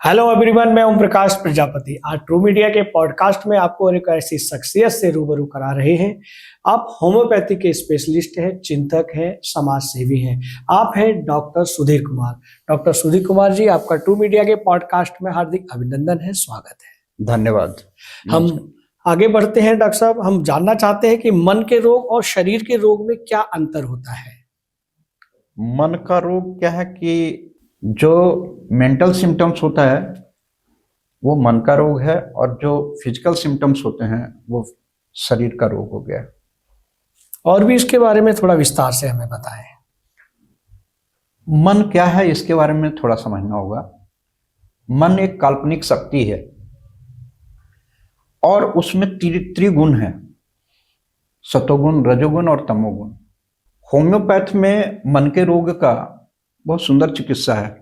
Hello everyone, मैं ओम प्रकाश प्रजापति। आज true media के पॉडकास्ट में आपको एक ऐसी शख्सियत से रूबरू करा रहे हैं। आप होम्योपैथी के स्पेशलिस्ट हैं, चिंतक हैं, समाज सेवी हैं। आप हैं डॉक्टर सुधीर कुमार। डॉक्टर सुधीर कुमार जी, आपका ट्रू मीडिया के पॉडकास्ट में हार्दिक अभिनंदन है, स्वागत है। धन्यवाद। हम आगे बढ़ते हैं। डॉक्टर साहब, हम जानना चाहते हैं कि मन के रोग और शरीर के रोग में क्या अंतर होता है। मन का रोग क्या है कि जो मेंटल सिम्टम्स होता है वो मन का रोग है, और जो फिजिकल सिम्टम्स होते हैं वो शरीर का रोग हो गया। और भी इसके बारे में थोड़ा विस्तार से हमें बताएं। मन क्या है इसके बारे में थोड़ा समझना होगा। मन एक काल्पनिक शक्ति है और उसमें त्रिगुण है, सतोगुण, रजोगुण और तमोगुण। होम्योपैथ में मन के रोग का बहुत सुंदर चिकित्सा है,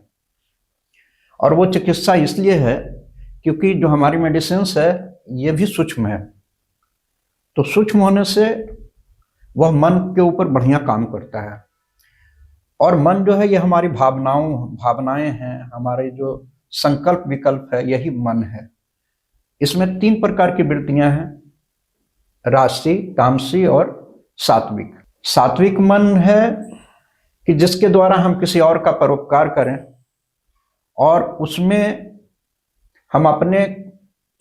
और वो चिकित्सा इसलिए है क्योंकि जो हमारी मेडिसिन्स है ये भी सूक्ष्म है। तो सूक्ष्म होने से वह मन के ऊपर बढ़िया काम करता है। और मन जो है ये हमारी भावनाएं हैं, हमारे जो संकल्प विकल्प है, यही मन है। इसमें 3 प्रकार की वृत्तियां हैं, राजसी, तामसी और सात्विक। सात्विक मन है कि जिसके द्वारा हम किसी और का परोपकार करें और उसमें हम अपने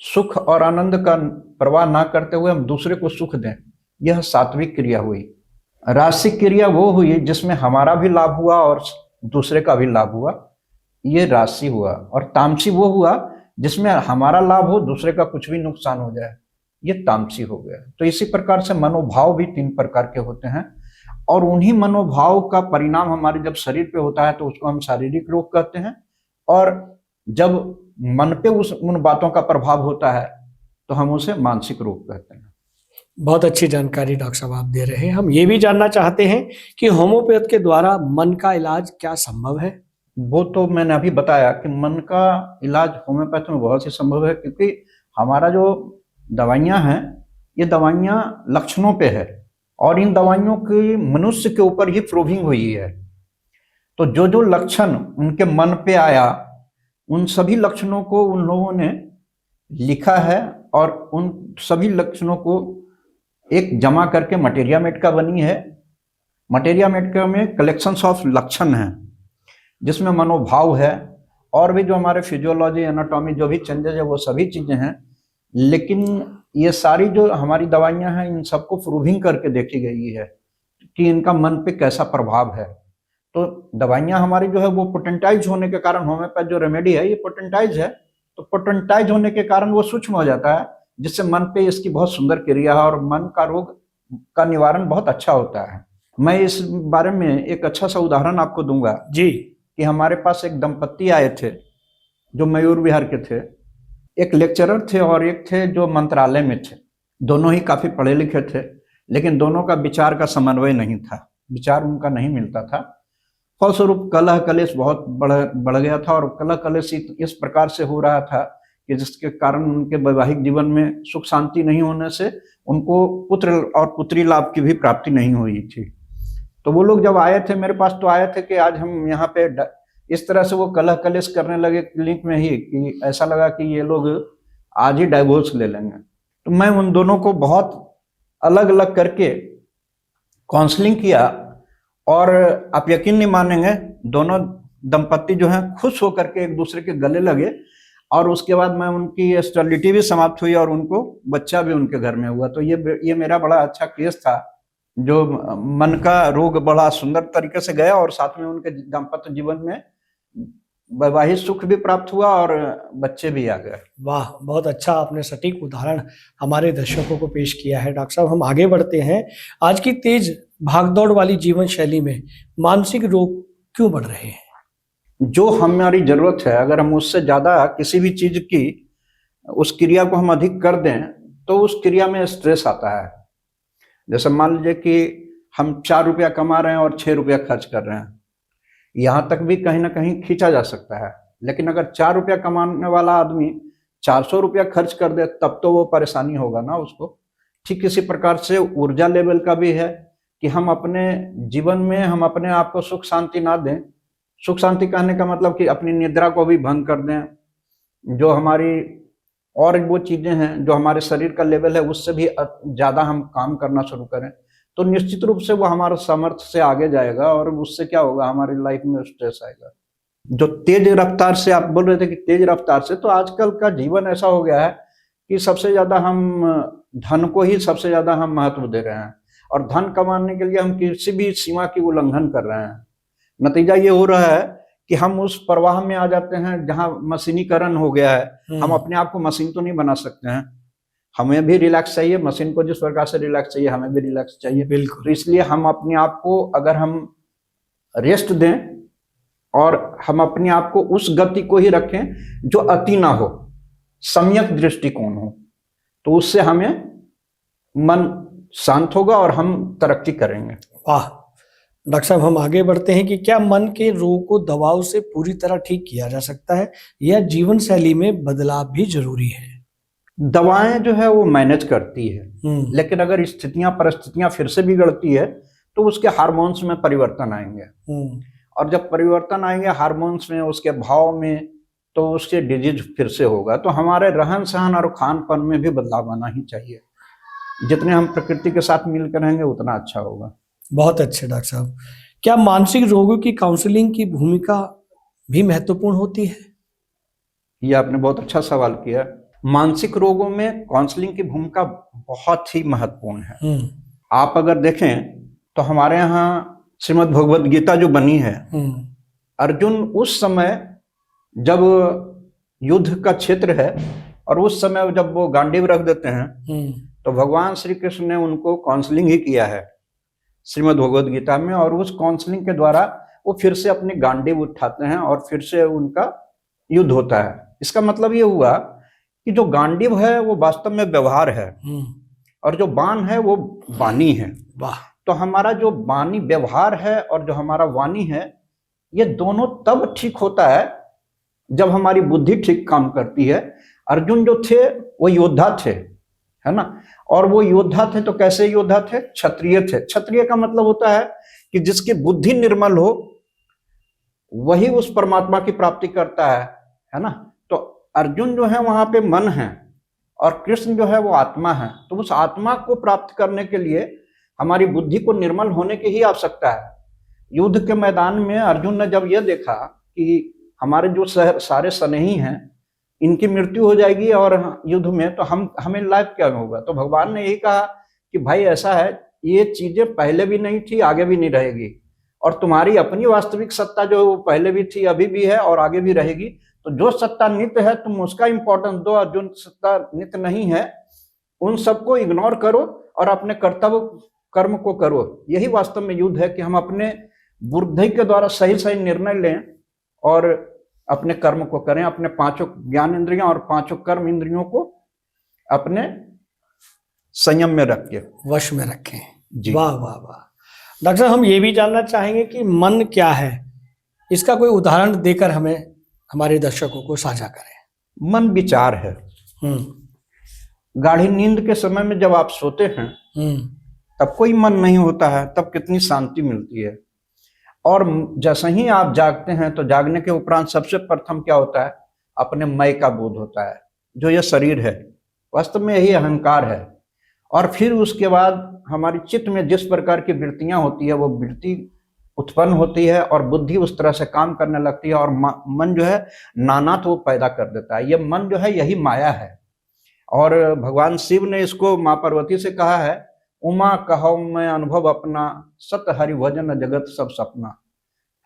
सुख और आनंद का परवाह ना करते हुए हम दूसरे को सुख दें, यह सात्विक क्रिया हुई। राजसिक क्रिया वो हुई जिसमें हमारा भी लाभ हुआ और दूसरे का भी लाभ हुआ, ये राजसी हुआ। और तामसी वो हुआ जिसमें हमारा लाभ हो, दूसरे का कुछ भी नुकसान हो जाए, ये तामसी हो गया। तो इसी प्रकार से मनोभाव भी 3 प्रकार के होते हैं, और उन्हीं मनोभाव का परिणाम हमारे जब शरीर पे होता है तो उसको हम शारीरिक रोग कहते हैं, और जब मन पे उन बातों का प्रभाव होता है तो हम उसे मानसिक रोग कहते हैं। बहुत अच्छी जानकारी डॉक्टर साहब आप दे रहे हैं। हम ये भी जानना चाहते हैं कि होम्योपैथ के द्वारा मन का इलाज क्या संभव है। वो तो मैंने अभी बताया कि मन का इलाज होम्योपैथ में बहुत ही संभव है, क्योंकि हमारा जो दवाइयाँ हैं ये दवाइयाँ लक्षणों पे है, और इन दवाइयों की मनुष्य के ऊपर ही प्रूविंग हुई है। तो जो जो लक्षण उनके मन पे आया, उन सभी लक्षणों को उन लोगों ने लिखा है, और उन सभी लक्षणों को एक जमा करके मटेरिया मेडिका बनी है। मटेरिया मेडिका में कलेक्शंस ऑफ लक्षण हैं, जिसमें मनोभाव है, और भी जो हमारे फिजियोलॉजी, एनाटॉमी, जो भी चेंजेस है वो सभी चीजें हैं। लेकिन ये सारी जो हमारी दवाइयां हैं इन सबको प्रूविंग करके देखी गई है कि इनका मन पे कैसा प्रभाव है। तो दवाइयां हमारी जो है वो पोटेंटाइज होने के कारण, होम्योपैथ जो रेमेडी है ये पोटेंटाइज है, तो पोटेंटाइज होने के कारण वो सूक्ष्म हो जाता है, जिससे मन पे इसकी बहुत सुंदर क्रिया है, और मन का रोग का निवारण बहुत अच्छा होता है। मैं इस बारे में एक अच्छा सा उदाहरण आपको दूंगा जी। कि हमारे पास एक दंपत्ति आए थे जो मयूर विहार के थे। एक लेक्चरर थे और एक थे जो मंत्रालय में थे। दोनों ही काफी पढ़े लिखे थे, लेकिन दोनों का विचार का समन्वय नहीं था, विचार उनका नहीं मिलता था। फलस्वरूप कलह कलेश बहुत बढ़ गया था, और कलह कलेश इस प्रकार से हो रहा था कि जिसके कारण उनके वैवाहिक जीवन में सुख शांति नहीं होने से उनको पुत्र और पुत्री लाभ की भी प्राप्ति नहीं हुई थी। तो वो लोग जब आए थे मेरे पास, तो आए थे कि आज हम यहाँ पे इस तरह से वो कलह कलेश करने लगे क्लिनिक में ही कि ऐसा लगा कि ये लोग आज ही डाइवोर्स ले लेंगे। तो मैं उन दोनों को बहुत अलग अलग करके काउंसलिंग किया, और आप यकीन नहीं मानेंगे, दोनों दंपत्ति जो हैं खुश होकर के एक दूसरे के गले लगे, और उसके बाद मैं उनकी स्टेरिलिटी भी समाप्त हुई और उनको बच्चा भी उनके घर में हुआ। तो ये मेरा बड़ा अच्छा केस था, जो मन का रोग बड़ा सुंदर तरीके से गया, और साथ में उनके दाम्पत्य जीवन में वैवाहिक सुख भी प्राप्त हुआ और बच्चे भी आ गए। वाह, बहुत अच्छा आपने सटीक उदाहरण हमारे दर्शकों को पेश किया है। डॉक्टर साहब, हम आगे बढ़ते हैं। आज की तेज भागदौड़ वाली जीवन शैली में मानसिक रोग क्यों बढ़ रहे हैं? जो हमारी जरूरत है, अगर हम उससे ज्यादा किसी भी चीज की उस क्रिया को हम अधिक कर दें तो उस क्रिया में स्ट्रेस आता है। जैसे मान लीजिए कि हम 4 रुपया कमा रहे हैं और 6 रुपया खर्च कर रहे हैं, यहाँ तक भी कहीं ना कहीं खींचा जा सकता है। लेकिन अगर 4 रुपया कमाने वाला आदमी 400 रुपया खर्च कर दे, तब तो वो परेशानी होगा ना उसको। ठीक इसी प्रकार से ऊर्जा लेवल का भी है कि हम अपने जीवन में हम अपने आप को सुख शांति ना दें। सुख शांति कहने का मतलब कि अपनी निद्रा को भी भंग कर दें, जो हमारी और वो चीजें हैं जो हमारे शरीर का लेवल है उससे भी ज्यादा हम काम करना शुरू करें, तो निश्चित रूप से वो हमारे सामर्थ्य से आगे जाएगा और उससे क्या होगा, हमारी लाइफ में स्ट्रेस आएगा। जो तेज रफ्तार से आप बोल रहे थे कि तेज रफ्तार से, तो आजकल का जीवन ऐसा हो गया है कि सबसे ज्यादा हम धन को ही सबसे ज्यादा हम महत्व दे रहे हैं, और धन कमाने के लिए हम किसी भी सीमा की उल्लंघन कर रहे हैं। नतीजा ये हो रहा है कि हम उस प्रवाह में आ जाते हैं जहां मशीनीकरण हो गया है। हम अपने आप को मशीन तो नहीं बना सकते हैं, हमें भी रिलैक्स चाहिए, मशीन को जिस प्रकार से रिलैक्स चाहिए हमें भी रिलैक्स चाहिए। बिल्कुल। तो इसलिए हम अपने आप को अगर हम रेस्ट दें और हम अपने आप को उस गति को ही रखें जो अति ना हो, सम्यक दृष्टिकोण हो, तो उससे हमें मन शांत होगा और हम तरक्की करेंगे। वाह डॉक्टर साहब, हम आगे बढ़ते हैं कि क्या मन के रोग को दवाओं से पूरी तरह ठीक किया जा सकता है या जीवन शैली में बदलाव भी जरूरी है? दवाएं जो है वो मैनेज करती है, लेकिन अगर स्थितियां परिस्थितियां फिर से बिगड़ती है तो उसके हार्मोन्स में परिवर्तन आएंगे, और जब परिवर्तन आएंगे हार्मोन्स में, उसके भाव में, तो उससे डिजीज फिर से होगा। तो हमारे रहन सहन और खान पान में भी बदलाव आना ही चाहिए। जितने हम प्रकृति के साथ मिलकर रहेंगे उतना अच्छा होगा। बहुत अच्छे डॉक्टर साहब। क्या मानसिक रोगों की काउंसलिंग की भूमिका भी महत्वपूर्ण होती है? ये आपने बहुत अच्छा सवाल किया। मानसिक रोगों में काउंसलिंग की भूमिका बहुत ही महत्वपूर्ण है। आप अगर देखें तो हमारे यहाँ श्रीमद् भगवद गीता जो बनी है, अर्जुन उस समय जब युद्ध का क्षेत्र है और उस समय जब वो गांडीव रख देते हैं, तो भगवान श्री कृष्ण ने उनको काउंसलिंग ही किया है श्रीमद् भगवद गीता में, और उस काउंसलिंग के द्वारा वो फिर से अपनी गांडीव उठाते हैं और फिर से उनका युद्ध होता है। इसका मतलब ये हुआ कि जो गांडीव है वो वास्तव में व्यवहार है और जो बाण है वो वाणी है। वाह। तो हमारा जो वाणी व्यवहार है और जो हमारा वाणी है, ये दोनों तब ठीक होता है जब हमारी बुद्धि ठीक काम करती है। अर्जुन जो थे वो योद्धा थे, है ना, और वो योद्धा थे तो कैसे योद्धा थे? क्षत्रिय थे। क्षत्रिय का मतलब होता है कि जिसकी बुद्धि निर्मल हो वही उस परमात्मा की प्राप्ति करता है ना। तो अर्जुन जो है वहां पे मन है और कृष्ण जो है वो आत्मा है। तो उस आत्मा को प्राप्त करने के लिए हमारी बुद्धि को निर्मल होने की ही आवश्यकता है। युद्ध के मैदान में अर्जुन ने जब यह देखा कि हमारे जो सारे स्नेही हैं इनकी मृत्यु हो जाएगी और युद्ध में, तो हमें लाभ क्या होगा? तो भगवान ने यही कहा कि भाई ऐसा है, ये चीजें पहले भी नहीं थी, आगे भी नहीं रहेगी, और तुम्हारी अपनी वास्तविक सत्ता जो वो पहले भी थी, अभी भी है और आगे भी रहेगी। तो जो सत्ता नित्य है तुम उसका इंपॉर्टेंस दो, और जो सत्ता नित्य नहीं है उन सबको इग्नोर करो और अपने कर्तव्य कर्म को करो। यही वास्तव में युद्ध है कि हम अपने बुद्धि के द्वारा सही सही निर्णय लें और अपने कर्म को करें, अपने पांचों ज्ञान इंद्रियों और पांचों कर्म इंद्रियों को अपने संयम में रख के वश में रखें। जी। वाह वाह वाह। डॉक्टर हम ये भी जानना चाहेंगे कि मन क्या है, इसका कोई उदाहरण देकर हमें हमारे दर्शकों को साझा करें। मन विचार है। गाढ़ी नींद के समय में जब आप सोते हैं तब कोई मन नहीं होता है, तब कितनी शांति मिलती है। और जैसे ही आप जागते हैं तो जागने के उपरांत सबसे प्रथम क्या होता है? अपने मैं का बोध होता है, जो ये शरीर है वास्तव में यही अहंकार है। और फिर उसके बाद हमारी चित्त में जिस प्रकार की वृत्तियां होती है वो वृत्ति उत्पन्न होती है और बुद्धि उस तरह से काम करने लगती है, और मन जो है नानात्व वो पैदा कर देता है। ये मन जो है यही माया है। और भगवान शिव ने इसको माँ पार्वती से कहा है, उमा कहो मैं अनुभव अपना, सत हरि भजन जगत सब सपना,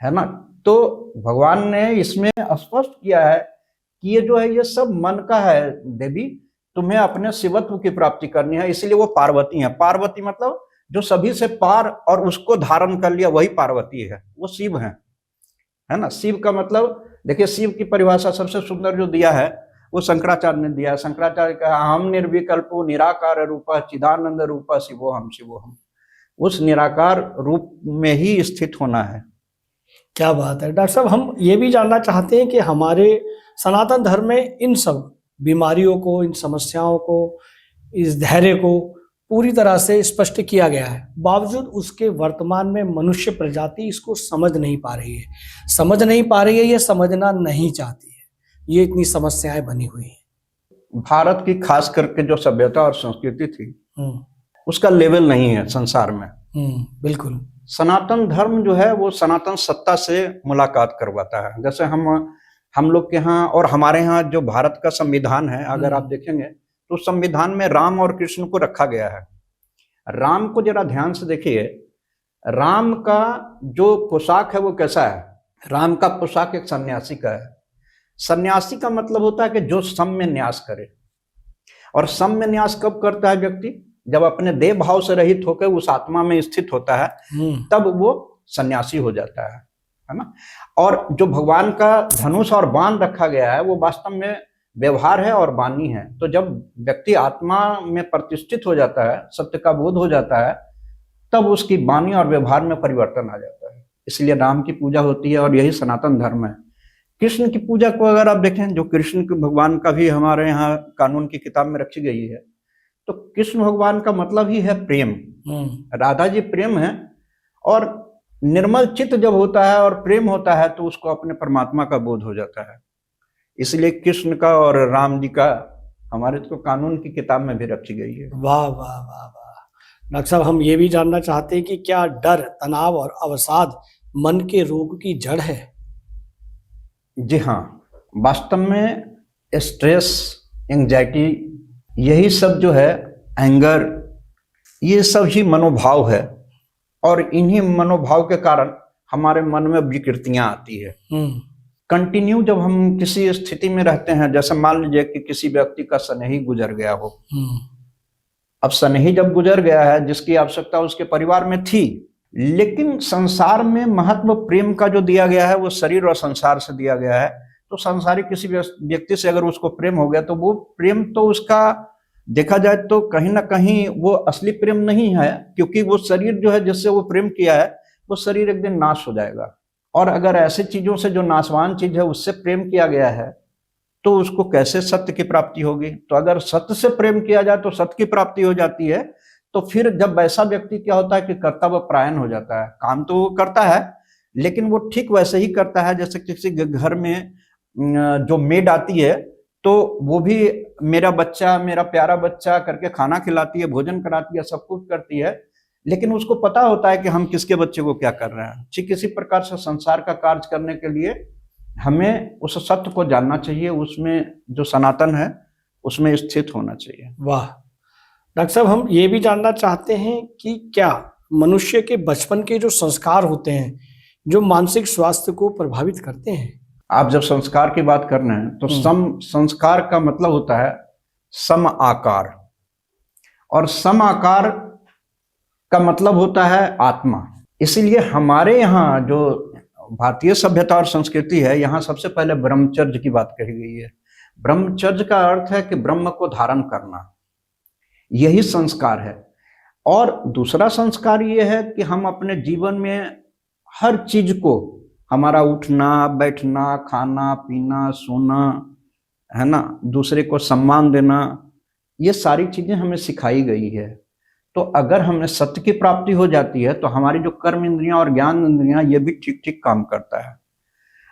है ना। तो भगवान ने इसमें स्पष्ट किया है कि ये जो है ये सब मन का है देवी, तुम्हें अपने शिवत्व की प्राप्ति करनी है, इसलिए वो पार्वती है। पार्वती मतलब जो सभी से पार और उसको धारण कर लिया वही पार्वती है, वो शिव है ना। शिव का मतलब देखिए, शिव की परिभाषा सबसे सुंदर जो दिया है वो शंकराचार्य ने दिया। शंकराचार्य का हम निर्विकल्पो निराकार रूपा चिदानंद रूपा शिवोहम शिवोहम, उस निराकार रूप में ही स्थित होना है। क्या बात है डॉक्टर साहब। हम ये भी जानना चाहते हैं कि हमारे सनातन धर्म में इन सब बीमारियों को, इन समस्याओं को, इस धैर्य को पूरी तरह से स्पष्ट किया गया है, बावजूद उसके वर्तमान में मनुष्य प्रजाति इसको समझ नहीं पा रही है, या समझना नहीं चाहती है। ये इतनी समस्याएं बनी हुई हैं। भारत की खास करके जो सभ्यता और संस्कृति थी हम्म, उसका लेवल नहीं है संसार में। बिल्कुल। सनातन धर्म जो है वो सनातन सत्ता से मुलाकात करवाता है। जैसे हम लोग के यहाँ और हमारे यहाँ जो भारत का संविधान है, अगर आप देखेंगे तो संविधान में राम और कृष्ण को रखा गया है। राम को जरा ध्यान से देखिए, राम का जो पोशाक है वो कैसा है? राम का पोशाक एक सन्यासी का है। सन्यासी का मतलब होता है कि जो सम में न्यास करे। और सम में न्यास कब करता है व्यक्ति? जब अपने देह भाव से रहित होकर उस आत्मा में स्थित होता है, तब वो सन्यासी हो जाता है ना। और जो भगवान का धनुष और बाण रखा गया है वो वास्तव में व्यवहार है और वाणी है। तो जब व्यक्ति आत्मा में प्रतिष्ठित हो जाता है, सत्य का बोध हो जाता है, तब उसकी वाणी और व्यवहार में परिवर्तन आ जाता है। इसलिए राम की पूजा होती है और यही सनातन धर्म है। कृष्ण की पूजा को अगर आप देखें, जो कृष्ण के भगवान का भी हमारे यहाँ कानून की किताब में रखी गई है, तो कृष्ण भगवान का मतलब ही है प्रेम। राधा जी प्रेम है, और निर्मल चित्त जब होता है और प्रेम होता है तो उसको अपने परमात्मा का बोध हो जाता है। इसलिए कृष्ण का और राम जी का हमारे तो कानून की किताब में भी रखी गई है। वाह वाह वाह वाह। डॉक्टर साहब, हम ये भी जानना चाहते हैं कि क्या डर, तनाव और अवसाद मन के रोग की जड़ है? जी हाँ, वास्तव में स्ट्रेस, एंजाइटी, यही सब जो है, एंगर, ये सब ही मनोभाव है। और इन्हीं मनोभाव के कारण हमारे मन में विकृतियां आती है। कंटिन्यू जब हम किसी स्थिति में रहते हैं, जैसे मान लीजिए कि किसी व्यक्ति का स्नेही गुजर गया हो। अब स्नेही जब गुजर गया है, जिसकी आवश्यकता उसके परिवार में थी, लेकिन संसार में महत्व प्रेम का जो दिया गया है वो शरीर और संसार से दिया गया है। तो संसारिक किसी व्यक्ति से अगर उसको प्रेम हो गया तो वो प्रेम तो उसका देखा जाए तो कहीं ना कहीं वो असली प्रेम नहीं है, क्योंकि वो शरीर जो है जिससे वो प्रेम किया है वो शरीर एक दिन नाश हो जाएगा। और अगर ऐसे चीजों से जो नाशवान चीज है उससे प्रेम किया गया है तो उसको कैसे सत्य की प्राप्ति होगी? तो अगर सत्य से प्रेम किया जाए तो सत्य की प्राप्ति हो जाती है। तो फिर जब वैसा व्यक्ति क्या होता है कि कर्तव्य परायण हो जाता है। काम तो वो करता है, लेकिन वो ठीक वैसे ही करता है जैसे किसी घर में जो मेड आती है तो वो भी मेरा बच्चा, मेरा प्यारा बच्चा करके खाना खिलाती है, भोजन कराती है, सब कुछ करती है, लेकिन उसको पता होता है कि हम किसके बच्चे को क्या कर रहे हैं। ठीक इसी प्रकार से संसार का कार्य करने के लिए हमें उस सत्य को जानना चाहिए, उसमें जो सनातन है उसमें स्थित होना चाहिए। वाह डॉक्टर साहब, हम ये भी जानना चाहते हैं कि क्या मनुष्य के बचपन के जो संस्कार होते हैं जो मानसिक स्वास्थ्य को प्रभावित करते हैं? आप जब संस्कार की बात कर रहे हैं तो संस्कार का मतलब होता है सम आकार, और सम आकार का मतलब होता है आत्मा। इसीलिए हमारे यहाँ जो भारतीय सभ्यता और संस्कृति है, यहाँ सबसे पहले ब्रह्मचर्य की बात कही गई है। ब्रह्मचर्य का अर्थ है कि ब्रह्म को धारण करना, यही संस्कार है। और दूसरा संस्कार ये है कि हम अपने जीवन में हर चीज को, हमारा उठना बैठना, खाना पीना, सोना, है ना, दूसरे को सम्मान देना, ये सारी चीजें हमें सिखाई गई है। तो अगर हमें सत्य की प्राप्ति हो जाती है तो हमारी जो कर्म इंद्रियां और ज्ञान इंद्रियां ये भी ठीक ठीक काम करता है।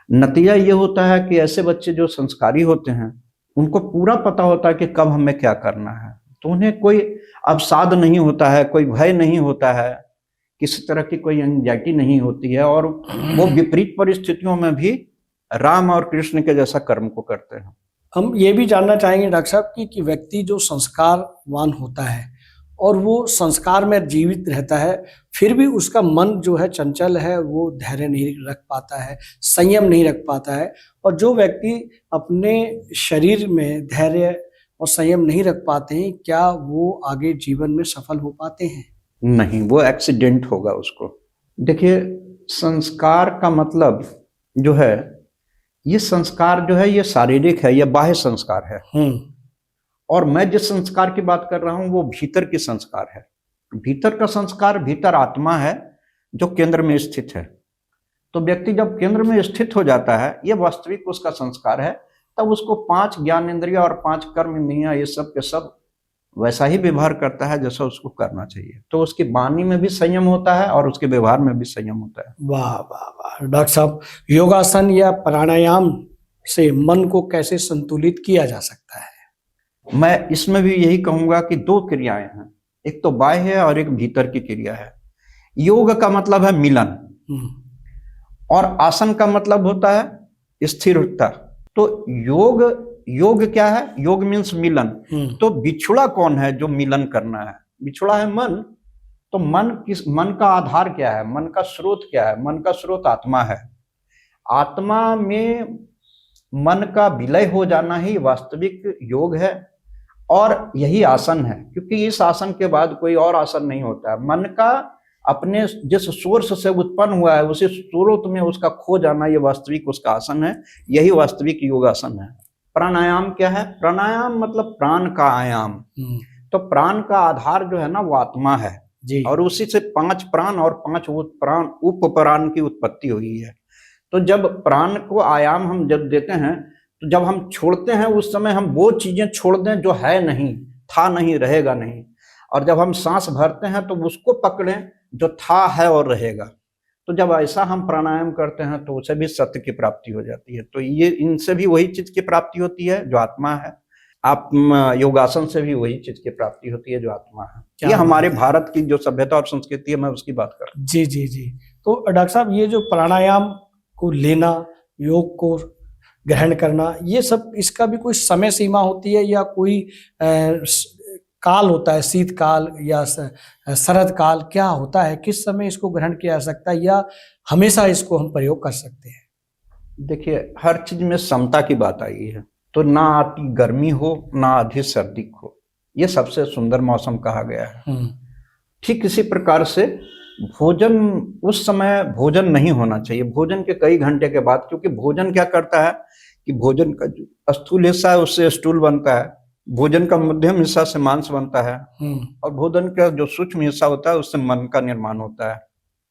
नतीजा ये होता है कि ऐसे बच्चे जो संस्कारी होते हैं उनको पूरा पता होता है कि कब हमें क्या करना है, तो उन्हें कोई अवसाद नहीं होता है, कोई भय नहीं होता है, किसी तरह की कोई एंजाइटी नहीं होती है, और वो विपरीत परिस्थितियों में भी राम और कृष्ण के जैसा कर्म को करते हैं। हम ये भी जानना चाहेंगे डॉक्टर साहब कि व्यक्ति जो संस्कारवान होता है और वो संस्कार में जीवित रहता है, फिर भी उसका मन जो है चंचल है, वो धैर्य नहीं रख पाता है, संयम नहीं रख पाता है। और जो व्यक्ति अपने शरीर में धैर्य और संयम नहीं रख पाते हैं, क्या वो आगे जीवन में सफल हो पाते हैं? नहीं, वो एक्सीडेंट होगा उसको। देखिए, संस्कार का मतलब जो है, ये संस्कार जो है ये शारीरिक है, ये बाह्य संस्कार है। और मैं जिस संस्कार की बात कर रहा हूं वो भीतर की संस्कार है। भीतर का संस्कार, भीतर आत्मा है जो केंद्र में स्थित है। तो व्यक्ति जब केंद्र में स्थित हो जाता है, ये वास्तविक उसका संस्कार है, तब उसको 5 ज्ञान इंद्रियां और 5 कर्म इंद्रियां ये सब के सब वैसा ही व्यवहार करता है जैसा उसको करना चाहिए। तो उसकी वाणी में भी संयम होता है और उसके व्यवहार में भी संयम होता है। वाह वाह वाह। डॉक्टर साहब, योगासन या प्राणायाम से मन को कैसे संतुलित किया जा सकता है? मैं इसमें भी यही कहूंगा कि दो क्रियाएं हैं, एक तो बाह्य है और एक भीतर की क्रिया है। योग का मतलब है मिलन, और आसन का मतलब होता है स्थिरता। तो योग योग क्या है? योग मीन्स मिलन। तो बिछुड़ा कौन है जो मिलन करना है? बिछुड़ा है मन। तो मन का आधार क्या है? मन का स्रोत क्या है? मन का स्रोत आत्मा है। आत्मा में मन का विलय हो जाना ही वास्तविक योग है, और यही आसन है, क्योंकि इस आसन के बाद कोई और आसन नहीं होता है। मन का अपने जिस सोर्स से उत्पन्न हुआ है उसी स्रोत में उसका खो जाना, ये वास्तविक उसका आसन है, यही वास्तविक योगासन है। प्राणायाम क्या है? प्राणायाम मतलब प्राण का आयाम। तो प्राण का आधार जो है ना वो आत्मा है जी। और उसी से 5 प्राण और 5 प्राण उप प्राण की उत्पत्ति हुई है। तो जब प्राण को आयाम हम जब देते हैं, तो जब हम छोड़ते हैं उस समय हम वो चीजें छोड़ दें जो है नहीं, था नहीं, रहेगा नहीं। और जब हम सांस भरते हैं तो उसको पकड़ें जो था, है और रहेगा। तो जब ऐसा हम प्राणायाम करते हैं तो उसे भी सत्य की प्राप्ति हो जाती है। तो ये इनसे भी वही चीज की प्राप्ति होती है जो आत्मा है। आप योगासन से भी वही चीज की प्राप्ति होती है जो आत्मा है। ये हमारे भारत की जो सभ्यता और संस्कृति है, मैं उसकी बात कर रहा हूँ। जी जी जी। तो डॉक्टर साहब, ये जो प्राणायाम को लेना, योग को ग्रहण करना, ये सब, इसका भी कोई समय सीमा होती है या कोई काल होता है, शीत काल या शरद काल, क्या होता है? किस समय इसको ग्रहण किया जा सकता है या हमेशा इसको हम प्रयोग कर सकते हैं? देखिए, हर चीज में समता की बात आई है। तो ना अति गर्मी हो ना अधिक सर्दी हो, ये सबसे सुंदर मौसम कहा गया है। ठीक इसी प्रकार से भोजन, उस समय भोजन नहीं होना चाहिए, भोजन के कई घंटे के बाद। क्योंकि भोजन क्या करता है कि भोजन का जो स्थूल हिस्सा है उससे स्टूल बनता है, भोजन का मध्यम हिस्सा से मांस बनता है, और भोजन का जो सूक्ष्म हिस्सा होता है उससे मन का निर्माण होता है।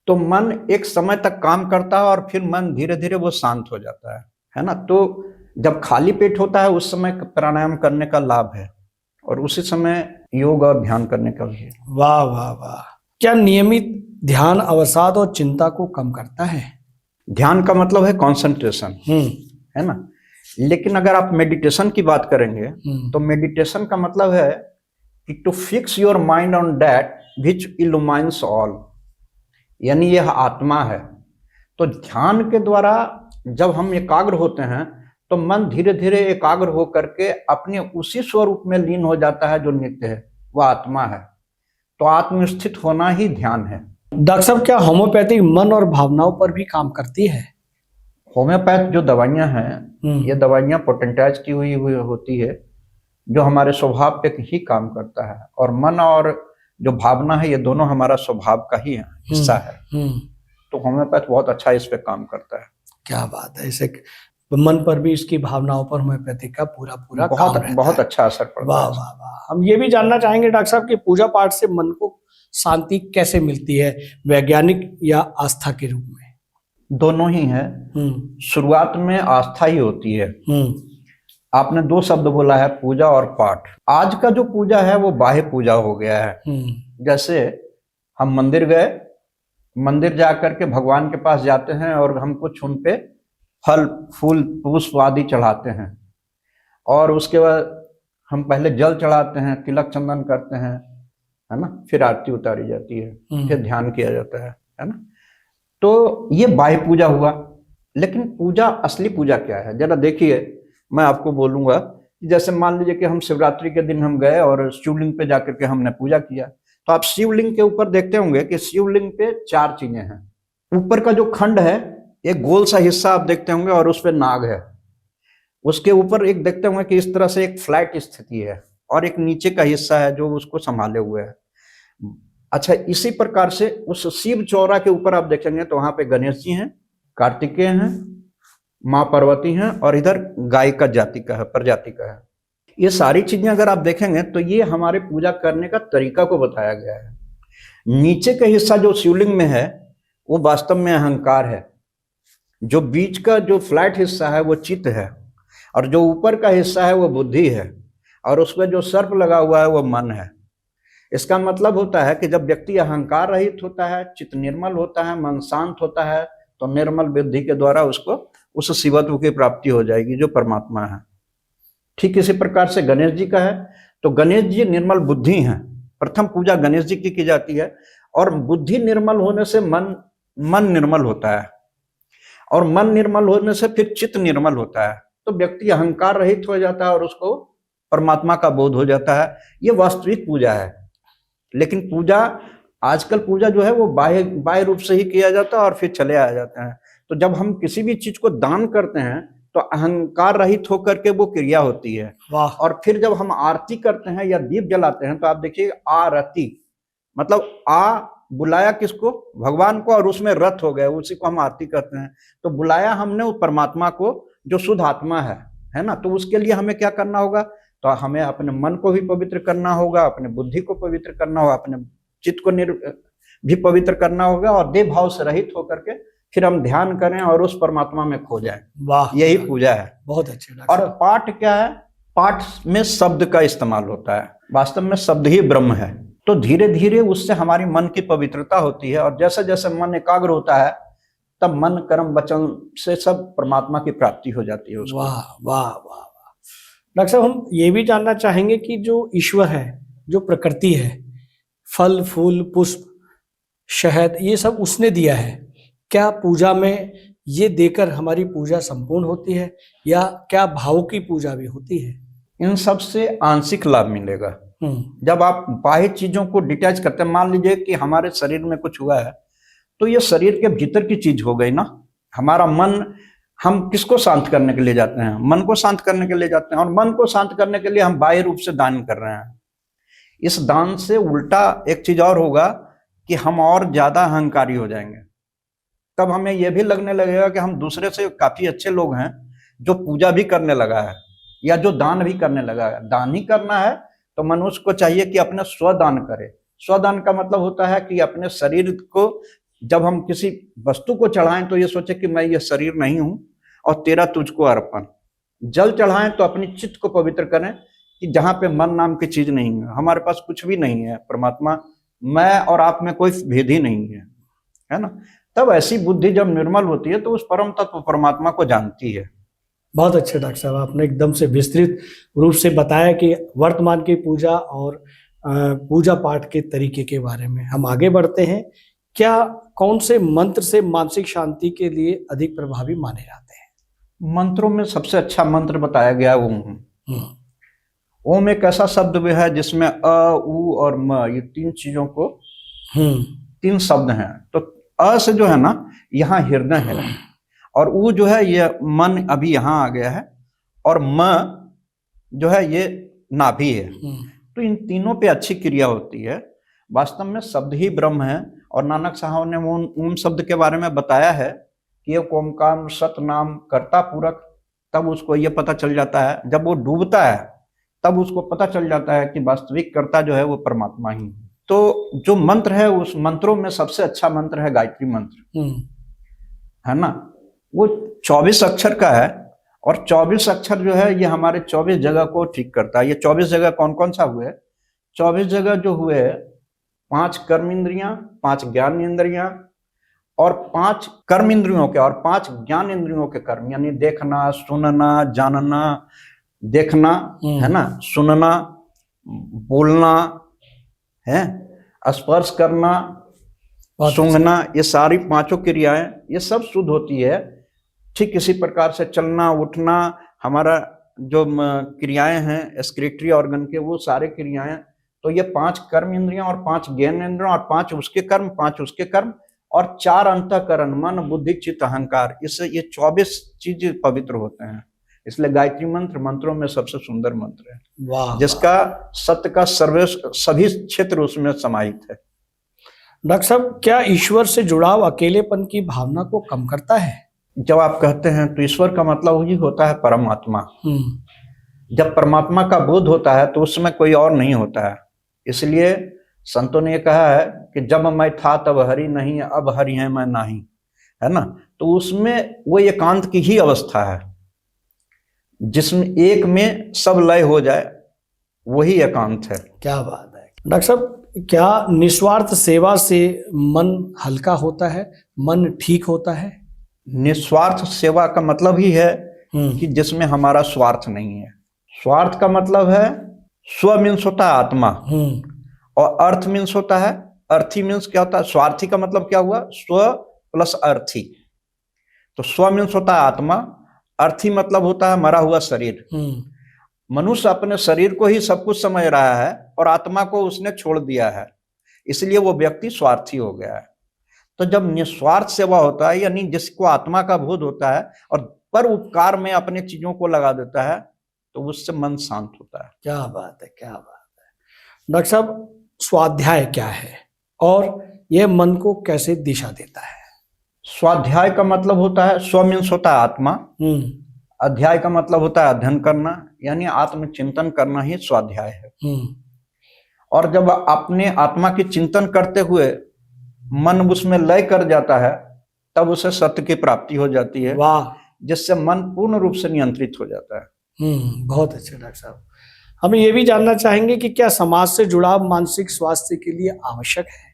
तो मन एक समय तक काम करता है और फिर मन धीरे धीरे वो शांत हो जाता है ना। तो जब खाली पेट होता है उस समय प्राणायाम करने का लाभ है, और उसी समय योग और ध्यान करने का भी है। वाह वाह वाह। क्या नियमित ध्यान अवसाद और चिंता को कम करता है? ध्यान का मतलब है कंसंट्रेशन, है ना। लेकिन अगर आप मेडिटेशन की बात करेंगे तो मेडिटेशन का मतलब है कि to fix your mind on that which illumines all, यानी यह आत्मा है। तो ध्यान के द्वारा जब हम एकाग्र होते हैं तो मन धीरे धीरे एकाग्र हो करके अपने उसी स्वरूप में लीन हो जाता है जो नित्य है, वह आत्मा है। तो आत्मस्थित होना ही ध्यान है। डॉक्टर साहब, क्या होम्योपैथिक मन और भावनाओं पर भी काम करती है? होम्योपैथ जो दवाइयां हैं, ये दवाइयां पोटेंटाइज की हुई होती है, जो हमारे स्वभाव पे ही काम करता है। और मन और जो भावना है, ये दोनों हमारा स्वभाव का ही हिस्सा है। तो होम्योपैथ बहुत अच्छा इस पे काम करता है। क्या बात है। इसे मन पर भी, इसकी भावनाओं पर होम्योपैथिक का पूरा काम रहता बहुत है। अच्छा असर पड़ता है। वाह वाह वाह। हम ये भी जानना चाहेंगे डॉक्टर साहब कि पूजा पाठ से मन को शांति कैसे मिलती है, वैज्ञानिक या आस्था के रूप में? दोनों ही है। शुरुआत में आस्था ही होती है। आपने 2 शब्द बोला है, पूजा और पाठ। आज का जो पूजा है वो बाह्य पूजा हो गया है। जैसे हम मंदिर गए, मंदिर जाकर के भगवान के पास जाते हैं और हम कुछ उन पे फल फूल पुष्प आदि चढ़ाते हैं, और उसके बाद हम पहले जल चढ़ाते हैं, तिलक चंदन करते हैं, है ना, फिर आरती उतारी जाती है, फिर ध्यान किया जाता है ना। तो ये बाह्य पूजा हुआ। लेकिन पूजा, असली पूजा क्या है जरा देखिए। मैं आपको बोलूंगा कि जैसे मान लीजिए कि हम शिवरात्रि के दिन हम गए और शिवलिंग पे जाकर के हमने पूजा किया, तो आप शिवलिंग के ऊपर देखते होंगे कि शिवलिंग पे 4 चीजें हैं। ऊपर का जो खंड है, एक गोल सा हिस्सा आप देखते होंगे और उस पे नाग है। उसके ऊपर एक देखते होंगे कि इस तरह से एक फ्लैट स्थिति है, और एक नीचे का हिस्सा है जो उसको संभाले हुए है। अच्छा, इसी प्रकार से उस शिव चौरा के ऊपर आप देखेंगे तो वहां पे गणेश जी हैं, कार्तिकेय हैं, माँ पार्वती हैं, और इधर गाय का प्रजाति का है। ये सारी चीजें अगर आप देखेंगे तो ये हमारे पूजा करने का तरीका को बताया गया है। नीचे का हिस्सा जो शिवलिंग में है वो वास्तव में अहंकार है, जो बीच का जो फ्लैट हिस्सा है वो चित्त है, और जो ऊपर का हिस्सा है वो बुद्धि है, और उसमें जो सर्प लगा हुआ है वो मन है। इसका मतलब होता है कि जब व्यक्ति अहंकार रहित होता है, चित्त निर्मल होता है, मन शांत होता है, तो निर्मल बुद्धि के द्वारा उसको उस शिवत्व की प्राप्ति हो जाएगी जो परमात्मा है। ठीक इसी प्रकार से गणेश जी का है, तो गणेश जी निर्मल बुद्धि हैं। प्रथम पूजा गणेश जी की जाती है, और बुद्धि निर्मल होने से मन निर्मल होता है, और मन निर्मल होने से फिर चित्त निर्मल होता है, तो व्यक्ति अहंकार रहित हो जाता है और उसको परमात्मा का बोध हो जाता है। ये वास्तविक पूजा है। लेकिन पूजा, आजकल पूजा जो है वो बाह्य रूप से ही किया जाता है और फिर चले आ जाते हैं। तो जब हम किसी भी चीज को दान करते हैं तो अहंकार रहित होकर के वो क्रिया होती है। और फिर जब हम आरती करते हैं या दीप जलाते हैं तो आप देखिए, आरती मतलब बुलाया किसको? भगवान को, और उसमें रत हो गए, उसी को हम आरती करते हैं। तो बुलाया हमने वो परमात्मा को जो शुद्ध आत्मा है ना। तो उसके लिए हमें क्या करना होगा? तो हमें अपने मन को भी पवित्र करना होगा, अपने बुद्धि को पवित्र करना होगा, अपने चित्त को भी पवित्र करना होगा, और देह भाव से रहित होकर के फिर हम ध्यान करें और उस परमात्मा में खो जाएं। वाह, यही पूजा है। बहुत अच्छे। और पाठ क्या है? पाठ में शब्द का इस्तेमाल होता है। वास्तव में शब्द ही ब्रह्म है। तो धीरे धीरे उससे हमारी मन की पवित्रता होती है, और जैसे जैसे मन एकाग्र होता है तब मन कर्म वचन से सब परमात्मा की प्राप्ति हो जाती है उसको। वाह वाह वाह। डॉक्टर साहब, हम ये भी जानना चाहेंगे कि जो ईश्वर है, जो प्रकृति है, फल फूल पुष्प शहद, ये सब उसने दिया है। क्या पूजा में ये देकर हमारी पूजा संपूर्ण होती है, या क्या भाव की पूजा भी होती है? इन सब से आंशिक लाभ मिलेगा। जब आप बाह्य चीजों को डिटैच करते हैं, मान लीजिए कि हमारे शरीर में कुछ हुआ है, तो ये शरीर के भीतर की चीज हो गई ना। हमारा मन, हम किसको शांत करने के लिए जाते हैं? मन को शांत करने के लिए जाते हैं, और मन को शांत करने के लिए हम बाह्य रूप से दान कर रहे हैं। इस दान से उल्टा एक चीज और होगा कि हम और ज्यादा अहंकारी हो जाएंगे। तब हमें यह भी लगने लगेगा कि हम दूसरे से काफी अच्छे लोग हैं, जो पूजा भी करने लगा है या जो दान भी करने लगा है। दान ही करना है तो मनुष्य को चाहिए कि अपने स्वदान करे। स्वदान का मतलब होता है कि अपने शरीर को, जब हम किसी वस्तु को चढ़ाएं तो ये सोचे कि मैं ये शरीर नहीं हूं और तेरा तुझको अर्पण। जल चढ़ाएं तो अपनी चित्त को पवित्र करें कि जहां पे मन नाम की चीज नहीं है, हमारे पास कुछ भी नहीं है, परमात्मा मैं और आप में कोई भेद ही नहीं है ना। तब ऐसी बुद्धि जब निर्मल होती है तो उस परम तत्व परमात्मा को जानती है। बहुत अच्छे डॉक्टर साहब, आपने एकदम से विस्तृत रूप से बताया कि वर्तमान की पूजा और पूजा पाठ के तरीके के बारे में। हम आगे बढ़ते हैं। क्या कौन से मंत्र से मानसिक शांति के लिए अधिक प्रभावी माने जाते हैं? मंत्रों में सबसे अच्छा मंत्र बताया गया ओम। ओम एक ऐसा शब्द भी है जिसमें अ, उ और म, ये तीन चीजों को, तीन शब्द हैं। तो अ से जो है ना, यहाँ हृदय है, और उ जो है ये मन अभी यहाँ आ गया है, और म जो है ये नाभि है। तो इन तीनों पे अच्छी क्रिया होती है। वास्तव में शब्द ही ब्रह्म है। और नानक साहब ने ओम शब्द के बारे में बताया है कि एक ओमकार सतनाम कर्ता पूरक। तब उसको ये पता चल जाता है, जब वो डूबता है तब उसको पता चल जाता है कि वास्तविक कर्ता जो है वो परमात्मा ही है। तो जो मंत्र है, उस मंत्रों में सबसे अच्छा मंत्र है गायत्री मंत्र, है ना। वो 24 अक्षर का है, और 24 अक्षर जो है ये हमारे 24 जगह को ठीक करता है। ये 24 जगह कौन कौन सा हुए? 24 जगह जो हुए, 5 कर्म इंद्रियां, 5 ज्ञान इंद्रियां, और 5 कर्म इंद्रियों के और 5 ज्ञान इंद्रियों के कर्म, यानी देखना, सुनना, जानना, देखना, है ना, सुनना, बोलना, है, स्पर्श करना, सूंघना, ये सारी 5 क्रियाएं ये सब शुद्ध होती है। ठीक इसी प्रकार से चलना, उठना, हमारा जो क्रियाएं हैं एक्सक्रीटरी ऑर्गन के, वो सारे क्रियाएं। तो ये 5 कर्म इंद्रियां और 5 ज्ञान इंद्रियां और 5 उसके कर्म, 5 उसके कर्म, और 4 अंतःकरण, मन, बुद्धि, चित्त, अहंकार। इससे ये 24 चीज पवित्र होते हैं। इसलिए गायत्री मंत्र मंत्रों में सबसे सुंदर मंत्र है, जिसका सत्य का सभी क्षेत्र उसमें समाहित है। डॉक्टर साहब, क्या ईश्वर से जुड़ाव अकेलेपन की भावना को कम करता है? जब आप कहते हैं तो ईश्वर का मतलब ही होता है परमात्मा। जब परमात्मा का बोध होता है तो उसमें कोई और नहीं होता है। इसलिए संतों ने कहा है कि जब मैं था तब हरि नहीं, अब हरि है मैं नहीं, है ना। तो उसमें वो एकांत की ही अवस्था है, जिसमें एक में सब लय हो जाए, वही एकांत है। क्या बात है डॉक्टर साहब। क्या निस्वार्थ सेवा से मन हल्का होता है, मन ठीक होता है? निस्वार्थ सेवा का मतलब ही है कि जिसमें हमारा स्वार्थ नहीं है। स्वार्थ का मतलब है, स्व मीन्स होता है आत्मा, और अर्थ मीन्स होता है, अर्थी मीन्स क्या होता है, स्वार्थी का मतलब क्या हुआ, स्व प्लस अर्थी। तो स्व मीन्स होता है आत्मा, अर्थी मतलब होता है मरा हुआ शरीर। मनुष्य अपने शरीर को ही सब कुछ समझ रहा है और आत्मा को उसने छोड़ दिया है, इसलिए वो व्यक्ति स्वार्थी हो गया है। तो जब निस्वार्थ सेवा होता है, यानी जिसको आत्मा का बोध होता है और पर उपकार में अपने चीजों को लगा देता है, तो उससे मन शांत होता है। क्या बात है, क्या बात है। डॉक्टर साहब, स्वाध्याय क्या है और यह मन को कैसे दिशा देता है? स्वाध्याय का मतलब होता है, स्व मीन्स होता है आत्मा, अध्याय का मतलब होता है अध्ययन करना, यानी आत्मचिंतन करना ही स्वाध्याय है। और जब अपने आत्मा की चिंतन करते हुए मन उसमें लय कर जाता है, तब उसे सत्य की प्राप्ति हो जाती है। वाह, जिससे मन पूर्ण रूप से नियंत्रित हो जाता है। बहुत अच्छे डॉक्टर साहब। हम ये भी जानना चाहेंगे कि क्या समाज से जुड़ाव मानसिक स्वास्थ्य के लिए आवश्यक है?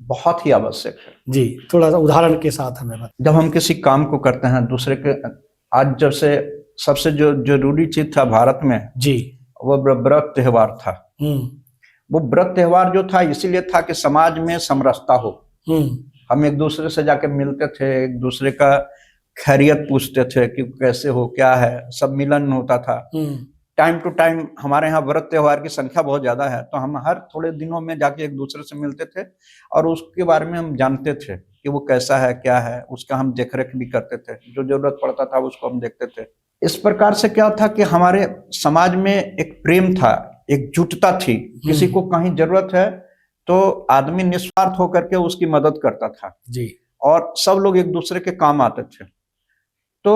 बहुत ही आवश्यक है जी, थोड़ा सा उदाहरण के साथ हमें बताएं। जब हम किसी काम को करते हैं दूसरे के, आज जब से सबसे जो जरूरी चीज था भारत में जी, वो व्रत त्योहार था। वो व्रत त्योहार जो था इसीलिए था कि समाज में समरसता हो। हम एक दूसरे से जाकर मिलते थे, एक दूसरे का खैरियत पूछते थे कि कैसे हो, क्या है, सब मिलन होता था। टाइम टू टाइम हमारे यहाँ व्रत त्योहार की संख्या बहुत ज्यादा है, तो हम हर थोड़े दिनों में जाके एक दूसरे से मिलते थे और उसके बारे में हम जानते थे कि वो कैसा है, क्या है, उसका हम देखरेख भी करते थे, जो जरूरत पड़ता था उसको हम देखते थे। इस प्रकार से क्या था कि हमारे समाज में एक प्रेम था, एकजुटता थी। किसी को कहीं जरूरत है तो आदमी निस्वार्थ होकर के उसकी मदद करता था जी, और सब लोग एक दूसरे के काम आते थे। तो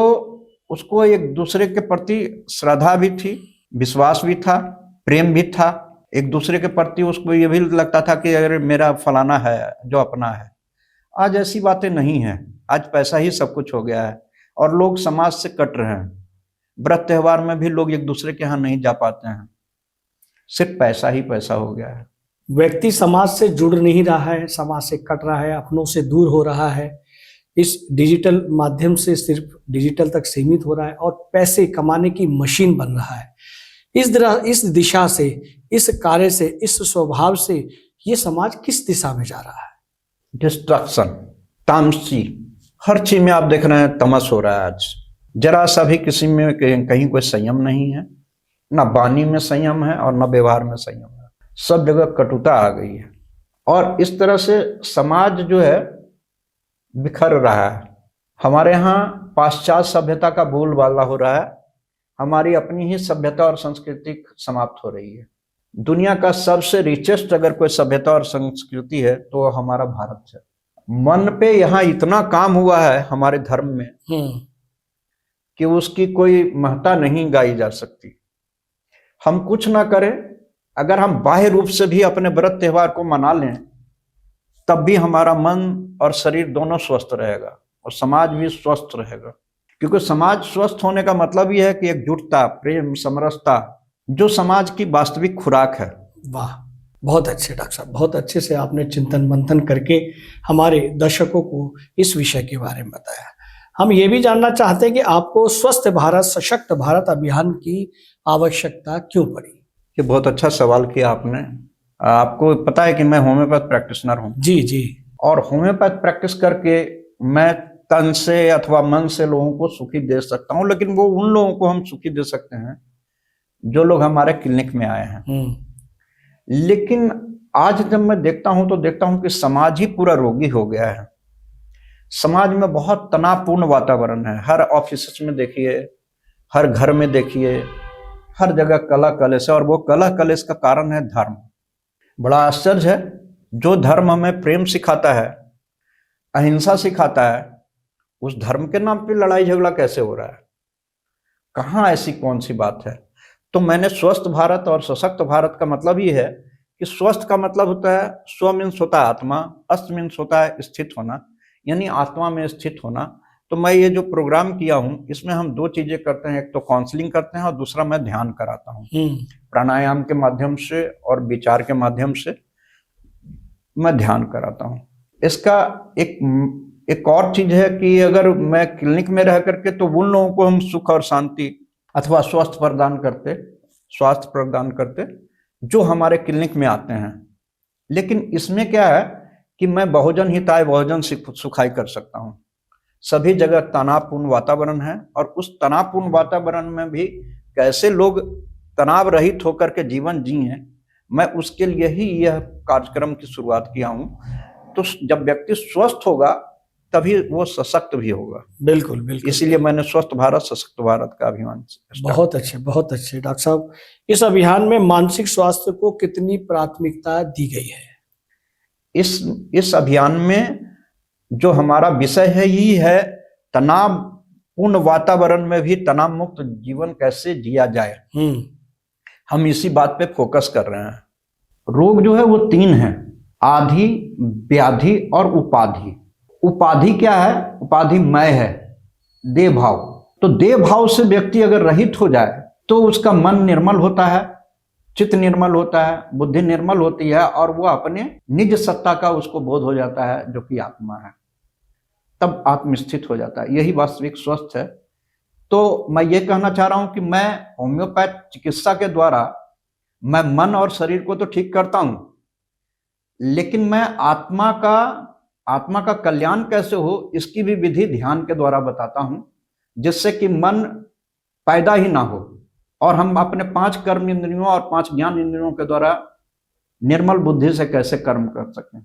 उसको एक दूसरे के प्रति श्रद्धा भी थी, विश्वास भी था, प्रेम भी था। एक दूसरे के प्रति उसको ये भी लगता था कि अगर मेरा फलाना है जो अपना है। आज ऐसी बातें नहीं है, आज पैसा ही सब कुछ हो गया है और लोग समाज से कट रहे हैं। व्रत त्योहार में भी लोग एक दूसरे के यहाँ नहीं जा पाते हैं, सिर्फ पैसा ही पैसा हो गया है। व्यक्ति समाज से जुड़ नहीं रहा है, समाज से कट रहा है, अपनों से दूर हो रहा है, इस डिजिटल माध्यम से सिर्फ डिजिटल तक सीमित हो रहा है और पैसे कमाने की मशीन बन रहा है। इस दिशा से, इस कार्य से, इस स्वभाव से ये समाज किस दिशा में जा रहा है? डिस्ट्रक्शन, तामसी, हर चीज में आप देख रहे हैं तमस हो रहा है। आज जरा सा भी किसी में कहीं कोई संयम नहीं है, ना वाणी में संयम है और ना व्यवहार में संयम है, सब जगह कटुता आ गई है। और इस तरह से समाज जो है बिखर रहा है। हमारे यहाँ पाश्चात्य सभ्यता का बोलबाला हो रहा है, हमारी अपनी ही सभ्यता और संस्कृति समाप्त हो रही है। दुनिया का सबसे रिचेस्ट अगर कोई सभ्यता और संस्कृति है तो हमारा भारत है। मन पे यहाँ इतना काम हुआ है हमारे धर्म में कि उसकी कोई महत्ता नहीं गाई जा सकती। हम कुछ ना करें, अगर हम बाह्य रूप से भी अपने व्रत त्योहार को मना लें, तब भी हमारा मन और शरीर दोनों स्वस्थ रहेगा और समाज भी स्वस्थ रहेगा। क्योंकि समाज स्वस्थ होने का मतलब ही है कि एकजुटता, प्रेम, समरसता, जो समाज की वास्तविक खुराक है। वाह, बहुत अच्छे डॉक्टर साहब, बहुत अच्छे से आपने चिंतन मंथन करके हमारे दर्शकों को इस विषय के बारे में बताया। हम ये भी जानना चाहते हैं कि आपको स्वस्थ भारत, सशक्त भारत अभियान की आवश्यकता क्यों पड़ी? ये बहुत अच्छा सवाल किया आपने। आपको पता है कि मैं होम्योपैथ प्रैक्टिशनर हूँ। जी जी। और होम्योपैथ प्रैक्टिस करके मैं तन से अथवा मन से लोगों को सुखी दे सकता हूँ, लेकिन वो उन लोगों को हम सुखी दे सकते हैं जो लोग हमारे क्लिनिक में आए हैं। लेकिन आज जब मैं देखता हूं तो देखता हूं कि समाज ही पूरा रोगी हो गया है। समाज में बहुत तनावपूर्ण वातावरण है। हर ऑफिस में देखिए, हर घर में देखिए, हर जगह कलह कलेश है। और वो कलह कलेश का कारण है धर्म। बड़ा आश्चर्य है, जो धर्म हमें प्रेम सिखाता है, अहिंसा सिखाता है, उस धर्म के नाम पे लड़ाई झगड़ा कैसे हो रहा है? कहाँ ऐसी कौन सी बात है? तो मैंने स्वस्थ भारत और सशक्त भारत का मतलब ये है कि स्वस्थ का मतलब होता है, स्व मीन्स होता है आत्मा, अस्त मीन्स होता है स्थित होना, यानी आत्मा में स्थित होना। तो मैं ये जो प्रोग्राम किया हूँ इसमें हम दो चीजें करते हैं, एक तो काउंसलिंग करते हैं और दूसरा मैं ध्यान कराता हूँ। प्राणायाम के माध्यम से और विचार के माध्यम से मैं ध्यान कराता हूँ। इसका एक एक और चीज है कि अगर मैं क्लिनिक में रह करके तो उन लोगों को हम सुख और शांति अथवा स्वास्थ्य प्रदान करते जो हमारे क्लिनिक में आते हैं। लेकिन इसमें क्या है कि मैं बहुजन हिताय बहुजन सुखाय कर सकता हूँ। सभी जगह तनावपूर्ण वातावरण है और उस तनावपूर्ण वातावरण में भी कैसे लोग तनाव रहित होकर के जीवन जिए, मैं उसके लिए ही यह कार्यक्रम की शुरुआत किया हूँ। तो जब व्यक्ति स्वस्थ होगा तभी वो सशक्त भी होगा। बिल्कुल बिल्कुल, इसीलिए मैंने स्वस्थ भारत सशक्त भारत का अभियान। बहुत अच्छे डॉक्टर साहब। इस अभियान में मानसिक स्वास्थ्य को कितनी प्राथमिकता दी गई है? इस अभियान में जो हमारा विषय है यही है, तनावपूर्ण वातावरण में भी तनाव मुक्त जीवन कैसे जिया जाए। हम इसी बात पे फोकस कर रहे हैं। रोग जो है वो 3 हैं, आधि, व्याधि और उपाधि। उपाधि क्या है? उपाधि मैं है, देह भाव। तो देह भाव से व्यक्ति अगर रहित हो जाए तो उसका मन निर्मल होता है, चित्त निर्मल होता है, बुद्धि निर्मल होती है और वो अपने निज सत्ता का उसको बोध हो जाता है जो कि आत्मा है। तब आत्मस्थित हो जाता है। यही वास्तविक स्वस्थ है। तो मैं ये कहना चाह रहा हूं कि मैं होम्योपैथ चिकित्सा के द्वारा मैं मन और शरीर को तो ठीक करता हूं, लेकिन मैं आत्मा का कल्याण कैसे हो इसकी भी विधि ध्यान के द्वारा बताता हूं, जिससे कि मन पैदा ही ना हो और हम अपने 5 कर्म इंद्रियों और 5 ज्ञान इंद्रियों के द्वारा निर्मल बुद्धि से कैसे कर्म कर सकें।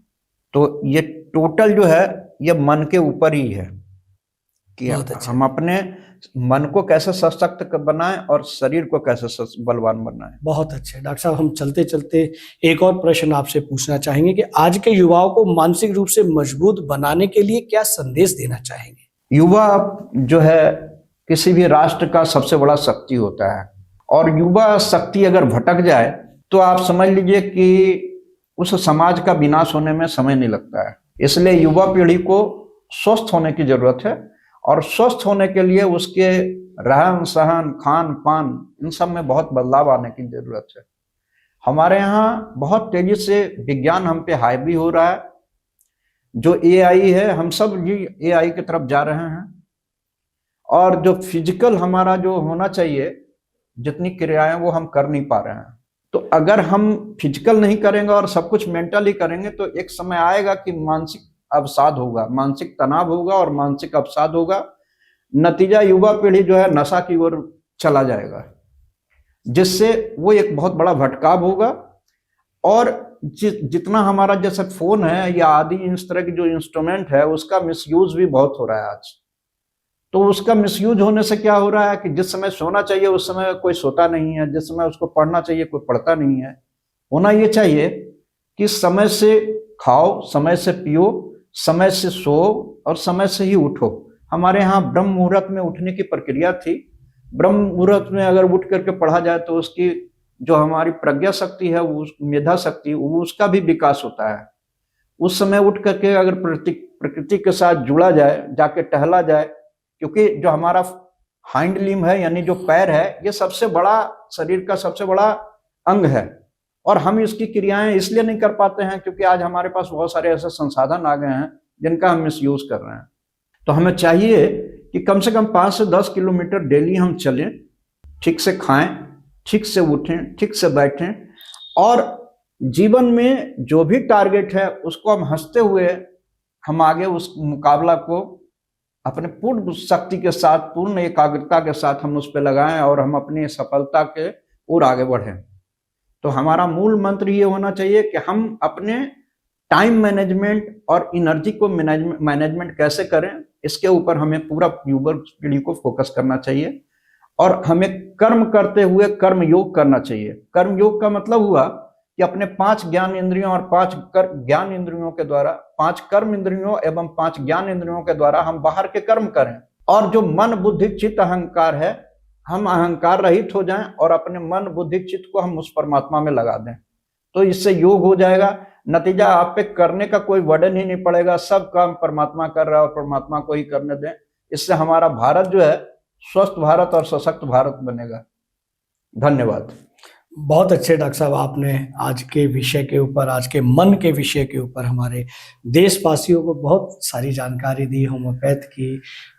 तो ये टोटल जो है ये मन के ऊपर ही है कि हम अपने मन को कैसे सशक्त बनाएं और शरीर को कैसे बलवान बनाएं। बहुत अच्छे डॉक्टर साहब, हम चलते चलते एक और प्रश्न आपसे पूछना चाहेंगे कि आज के युवाओं को मानसिक रूप से मजबूत बनाने के लिए क्या संदेश देना चाहेंगे? युवा जो है किसी भी राष्ट्र का सबसे बड़ा शक्ति होता है और युवा शक्ति अगर भटक जाए तो आप समझ लीजिए कि उस समाज का विनाश होने में समय नहीं लगता है। इसलिए युवा पीढ़ी को स्वस्थ होने की जरूरत है और स्वस्थ होने के लिए उसके रहन सहन, खान पान, इन सब में बहुत बदलाव आने की जरूरत है। हमारे यहाँ बहुत तेजी से विज्ञान हम पे हावी हो रहा है। जो एआई है, हम सब ये एआई की तरफ जा रहे हैं और जो फिजिकल हमारा जो होना चाहिए, जितनी क्रियाएं वो हम कर नहीं पा रहे हैं। तो अगर हम फिजिकल नहीं करेंगे और सब कुछ मेंटली करेंगे तो एक समय आएगा कि मानसिक अवसाद होगा, मानसिक तनाव होगा और मानसिक अवसाद होगा। नतीजा युवा पीढ़ी जो है नशा की ओर चला जाएगा, जिससे वो एक बहुत बड़ा भटकाव होगा। और जितना हमारा जैसे फोन है या आदि इस तरह की जो इंस्ट्रूमेंट है उसका मिसयूज भी बहुत हो रहा है आज। तो उसका मिसयूज होने से क्या हो रहा है कि जिस समय सोना चाहिए उस समय कोई सोता नहीं है, जिस समय उसको पढ़ना चाहिए कोई पढ़ता नहीं है। होना ये चाहिए कि समय से खाओ, समय से पियो, समय से सो और समय से ही उठो। हमारे यहाँ ब्रह्म मुहूर्त में उठने की प्रक्रिया थी। ब्रह्म मुहूर्त में अगर उठ करके पढ़ा जाए तो उसकी जो हमारी प्रज्ञा शक्ति है, वो मेधा शक्ति, वो उसका भी विकास होता है। उस समय उठ करके अगर प्रकृति के साथ जुड़ा जाए, जाके टहला जाए, क्योंकि जो हमारा हाइंड लिम्ब है यानी जो पैर है, ये सबसे बड़ा शरीर का सबसे बड़ा अंग है और हम इसकी क्रियाएं इसलिए नहीं कर पाते हैं क्योंकि आज हमारे पास बहुत सारे ऐसे संसाधन आ गए हैं जिनका हम मिसयूज कर रहे हैं। तो हमें चाहिए कि कम से कम 5 से 10 किलोमीटर डेली हम चलें, ठीक से खाएं, ठीक से उठें, ठीक से बैठें और जीवन में जो भी टारगेट है उसको हम हंसते हुए हम आगे उस मुकाबला को अपने पूर्ण शक्ति के साथ, पूर्ण एकाग्रता के साथ हम उस पर लगाएं और हम अपनी सफलता के ओर आगे बढ़ें। तो हमारा मूल मंत्र ये होना चाहिए कि हम अपने टाइम मैनेजमेंट और एनर्जी को मैनेजमेंट कैसे करें, इसके ऊपर हमें पूरा युवा पीढ़ी को फोकस करना चाहिए और हमें कर्म करते हुए कर्म योग करना चाहिए। कर्म योग का मतलब हुआ कि अपने 5 ज्ञान इंद्रियों और 5 ज्ञान इंद्रियों के द्वारा, 5 कर्म इंद्रियों एवं 5 ज्ञान इंद्रियों के द्वारा हम बाहर के कर्म करें और जो मन बुद्धि चित्त अहंकार है, हम अहंकार रहित हो जाएं और अपने मन बुद्धि चित्त को हम उस परमात्मा में लगा दें। तो इससे योग हो जाएगा। नतीजा आप पे करने का कोई वर्डन ही नहीं पड़ेगा, सब काम परमात्मा कर रहा है और परमात्मा को ही करने दें। इससे हमारा भारत जो है स्वस्थ भारत और सशक्त भारत बनेगा। धन्यवाद। बहुत अच्छे डॉक्टर साहब, आपने आज के विषय के ऊपर, आज के मन के विषय के ऊपर हमारे देशवासियों को बहुत सारी जानकारी दी, होम्योपैथ की,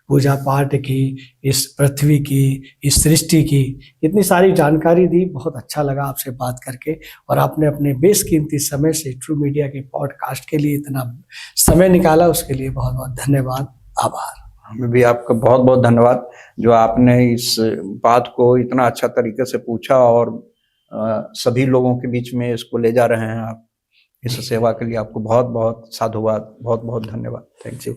पूजा पाठ की, इस पृथ्वी की, इस सृष्टि की, इतनी सारी जानकारी दी। बहुत अच्छा लगा आपसे बात करके, और आपने अपने बेशकीमती समय से ट्रू मीडिया के पॉडकास्ट के लिए इतना समय निकाला, उसके लिए बहुत बहुत धन्यवाद, आभार। हमें भी आपका बहुत बहुत धन्यवाद, जो आपने इस बात को इतना अच्छा तरीके से पूछा और सभी लोगों के बीच में इसको ले जा रहे हैं आप। इस सेवा के लिए आपको बहुत बहुत साधुवाद, बहुत बहुत धन्यवाद। Thank you.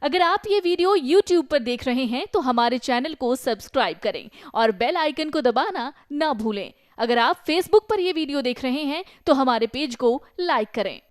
अगर आप ये वीडियो YouTube पर देख रहे हैं तो हमारे चैनल को सब्सक्राइब करें और बेल आइकन को दबाना ना भूलें। अगर आप Facebook पर ये वीडियो देख रहे हैं तो हमारे पेज को लाइक करें।